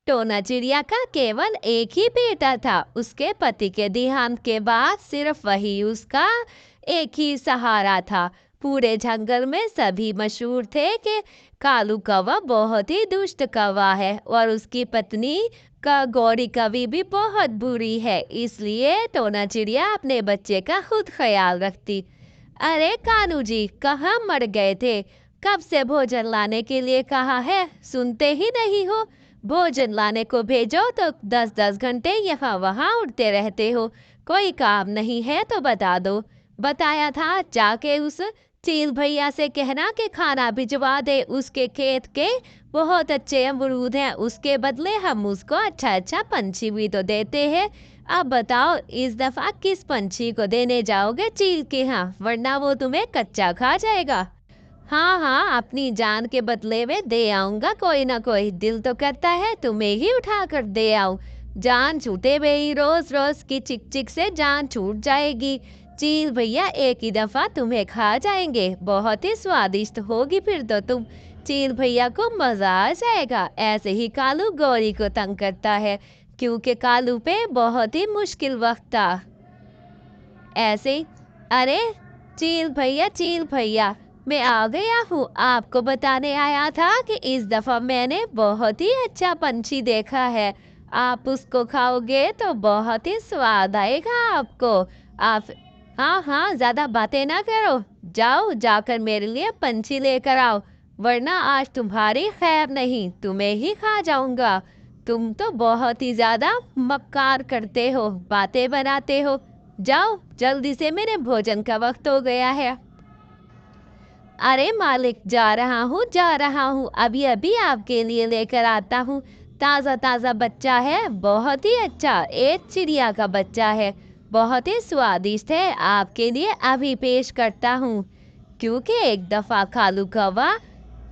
टोना चिड़िया का केवल एक ही बेटा था। उसके पति के देहांत के बाद सिर्फ वही उसका एक ही सहारा था। पूरे जंगल में सभी मशहूर थे कि कालू कौवा बहुत ही दुष्ट कौवा है और उसकी पत्नी का गौरी कवि भी बहुत बुरी है। इसलिए टोना चिड़िया अपने बच्चे का खुद ख्याल रखती। अरे कानू जी, कहाँ मर गए थे? कब से भोजन लाने के लिए कहा है, सुनते ही नहीं हो। भोजन लाने को भेजो तो 10-10 घंटे यहाँ वहाँ उड़ते रहते हो। कोई काम नहीं है तो बता दो। बताया था जाके उस चील भैया से कहना कि खाना भिजवा दे। उसके खेत के बहुत अच्छे अमरूद हैं, उसके बदले हम उसको अच्छा अच्छा पंछी भी तो देते हैं। अब बताओ इस दफा किस पंछी को देने जाओगे चील के यहाँ, वरना वो तुम्हें कच्चा खा जाएगा। हाँ हाँ, अपनी जान के बदले में दे आऊंगा कोई ना कोई। दिल तो करता है तुम्हें ही उठा कर दे आऊं। जान छूटे भाई, रोज रोज की चिक चिक से जान छूट जाएगी। चील भैया एक ही दफा तुम्हें खा जाएंगे। बहुत ही स्वादिष्ट होगी फिर तो तुम। चील भैया को मजा आ जाएगा। ऐसे ही कालू गौरी को तंग करता है, क्योंकि कालू पे बहुत ही मुश्किल वक्त था। ऐसे ही, अरे चील भैया, मैं आ गया हूँ। आपको बताने आया था कि इस दफा मैंने बहुत ही अच्छा पंछी देखा है। आप उसको खाओगे तो बहुत ही स्वाद आएगा आपको। आप, हाँ हाँ, ज्यादा बातें ना करो। जाओ जाकर मेरे लिए पंछी लेकर आओ, वरना आज तुम्हारी खैर नहीं, तुम्हें ही खा जाऊंगा। तुम तो बहुत ही ज्यादा मक्कार करते हो, बातें बनाते हो। जाओ जल्दी से, मेरे भोजन का वक्त हो गया है। अरे मालिक, जा रहा हूँ, अभी अभी आपके लिए लेकर आता हूँ। ताज़ा ताज़ा बच्चा है, बहुत ही अच्छा, एक चिड़िया का बच्चा है, बहुत ही स्वादिष्ट है। आपके लिए अभी पेश करता हूँ। क्योंकि एक दफा कालू कौवा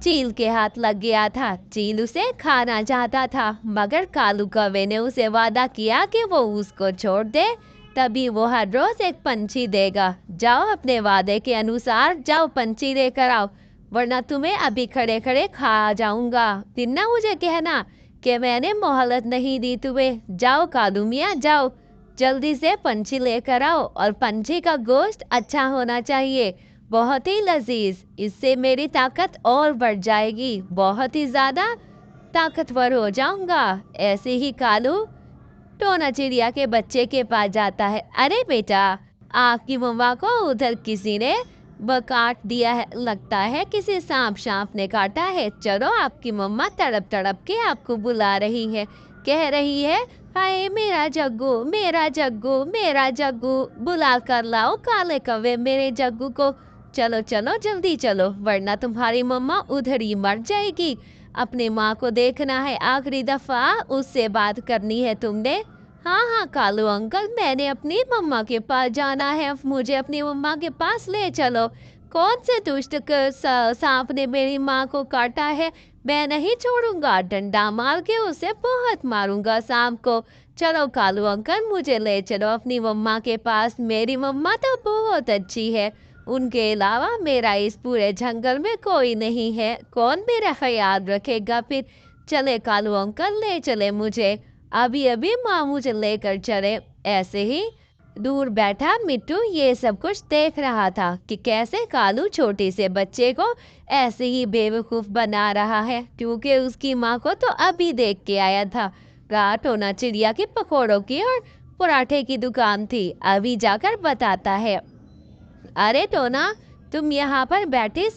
चील के हाथ लग गया था। चील उसे खाना चाहता था, मगर कालू कौवे ने उसे वादा किया कि वो उसको छोड़ दे, तभी वो हर रोज एक पंछी देगा। जाओ अपने वादे के अनुसार जाओ पंछी लेकर आओ, वरना तुम्हें अभी खड़े खड़े खा जाऊंगा। फिर ना मुझे कहना कि मैंने मोहलत नहीं दी तुम्हें। जाओ कालू मियाँ, जाओ जल्दी से पंछी लेकर आओ, और पंछी का गोश्त अच्छा होना चाहिए, बहुत ही लजीज। इससे मेरी ताकत और बढ़ जाएगी, बहुत ही ज्यादा ताकतवर हो जाऊंगा। ऐसे ही कालू टोना चिड़िया के बच्चे के पास जाता है। अरे बेटा, आपकी मम्मा को उधर किसी ने काट दिया है, लगता है किसी सांप ने काटा है। चलो, आपकी मम्मा तड़प तड़प के आपको बुला रही है, कह रही है, हाय मेरा जग्गू, मेरा जग्गू, मेरा जग्गू, बुला कर लाओ काले कौवे मेरे जग्गू को। चलो चलो जल्दी चलो, वरना तुम्हारी मम्मा उधर ही मर जाएगी। अपने माँ को देखना है आखिरी दफा, उससे बात करनी है तुमने। हाँ हाँ कालू अंकल, मैंने अपनी मम्मा के पास जाना है, मुझे अपनी मम्मा के पास ले चलो। कौन से दुष्ट सांप ने मेरी माँ को काटा है? मैं नहीं छोड़ूंगा, डंडा मार के उसे बहुत मारूंगा सांप को। चलो कालू अंकल, मुझे ले चलो अपनी मम्मा के पास। मेरी मम्मा तो बहुत अच्छी है, उनके अलावा मेरा इस पूरे जंगल में कोई नहीं है। कौन मेरा ख्याल रखेगा फिर? चले कालू अंकल, ले चले मुझे, अभी अभी माँ मुझे लेकर चले। ऐसे ही दूर बैठा मिट्टू ये सब कुछ देख रहा था कि कैसे कालू छोटे से बच्चे को ऐसे ही बेवकूफ बना रहा है, क्योंकि उसकी माँ को तो अभी देख के आया था। टोना चिड़िया की पकौड़ों की और पराठे की दुकान थी, अभी जाकर बताता है। अरे टोना, तुम यहाँ पर बैठी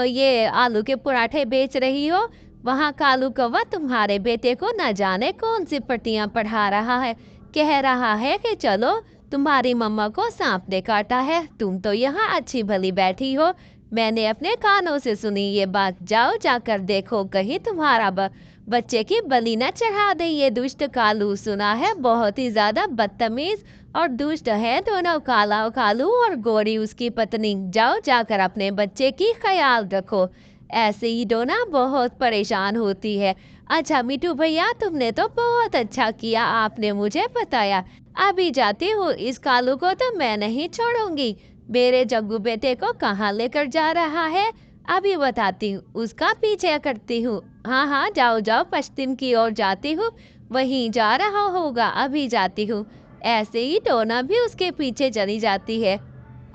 ये आलू के पराठे बेच रही हो, वहाँ कालू कौवा तुम्हारे बेटे को न जाने कौन सी पट्टियाँ पढ़ा रहा है। कह रहा है कि चलो तुम्हारी मम्मा को सांप ने काटा है, तुम तो यहाँ अच्छी भली बैठी हो। मैंने अपने कानों से सुनी ये बात। जाओ जाकर देखो, कहीं तुम्हारा बच्चे की बलि न चढ़ा दे ये दुष्ट कालू। सुना है बहुत ही ज्यादा बदतमीज और दुष्ट है दोनों, काला कालू और गोरी उसकी पत्नी। जाओ जाकर अपने बच्चे की ख्याल रखो। ऐसे ही डोना बहुत परेशान होती है। अच्छा मिठू भैया, तुमने तो बहुत अच्छा किया, आपने मुझे बताया। अभी जाती हूँ, इस कालू को तो मैं नहीं छोड़ूंगी। मेरे जग्गू बेटे को कहाँ लेकर जा रहा है? अभी बताती हूँ, उसका पीछे करती हूँ। हाँ हाँ, जाओ जाओ, पश्चिम की ओर जाती हूँ, वहीं जा रहा होगा, अभी जाती हूँ। ऐसे ही टोना भी उसके पीछे चली जाती है।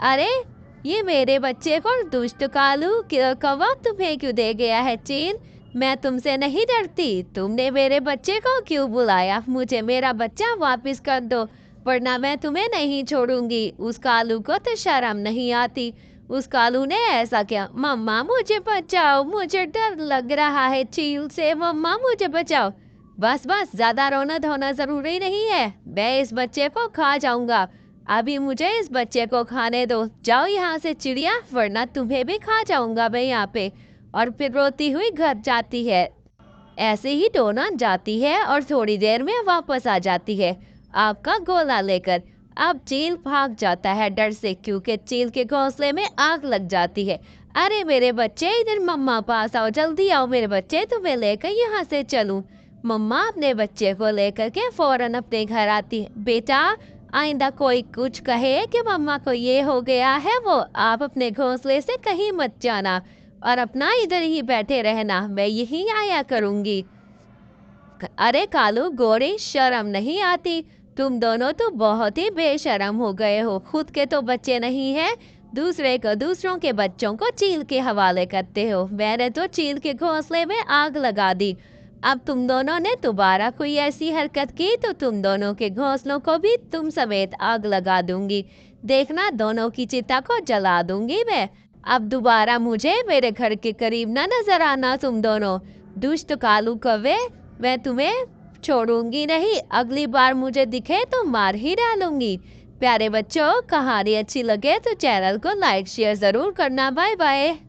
अरे, ये मेरे बच्चे को दुष्ट कालू कौवा तुम्हें क्यों दे गया है चीन? मैं तुमसे नहीं डरती। तुमने मेरे बच्चे को क्यों बुलाया? मुझे मेरा बच्चा वापस कर दो, वरना मैं तुम्हें नहीं छोड़ूंगी। उस कालू को तो शर्म नहीं आती। उस कालू ने ऐसा क्या? मम्मा मुझे बचाओ, मुझे डर लग रहा है चील से। मम्मा मुझे बचाओ। बस बस, ज्यादा रोना धोना जरूरी नहीं है। मैं इस बच्चे को खा जाऊंगा। अभी मुझे इस बच्चे को खाने दो। जाओ यहाँ से चिड़िया, वरना तुम्हें भी खा जाऊंगा मैं यहाँ पे। और फिर रोती हुई घर जाती है। ऐसे ही डोना जाती है और थोड़ी देर में वापस आ जाती है, आपका गोला लेकर। अब चील भाग जाता है डर से, क्योंकि चील के घोंसले में आग लग जाती है। अरे मेरे बच्चे, इधर मम्मा पास आओ, जल्दी आओ मेरे बच्चे, तुम्हें लेकर यहाँ से चलूं। मम्मा अपने बच्चे को लेकर के फौरन अपने घर आती है। बेटा, आइंदा कोई कुछ कहे कि मम्मा को ये हो गया है, वो आप अपने घोंसले से कहीं मत जाना और अपना इधर ही बैठे रहना, मैं यहीं आया करूंगी। अरे कालू गोरी, शर्म नहीं आती? तुम दोनों तो बहुत ही बेशर्म हो गए हो। खुद के तो बच्चे नहीं है, दूसरे को, दूसरों के बच्चों को चील के हवाले करते हो। मैंने तो चील के घोंसले में आग लगा दी। अब तुम दोनों ने दोबारा कोई ऐसी हरकत की तो तुम दोनों के घोंसलों को भी तुम समेत आग लगा दूंगी। देखना, दोनों की चिता को जला दूंगी मैं। अब दोबारा मुझे मेरे घर के करीब ना नजर आना तुम दोनों। दुष्ट कालू कौवे, मैं तुम्हें छोड़ूंगी नहीं। अगली बार मुझे दिखे तो मार ही डालूंगी। प्यारे बच्चों, कहानी अच्छी लगे तो चैनल को लाइक शेयर जरूर करना। Bye bye.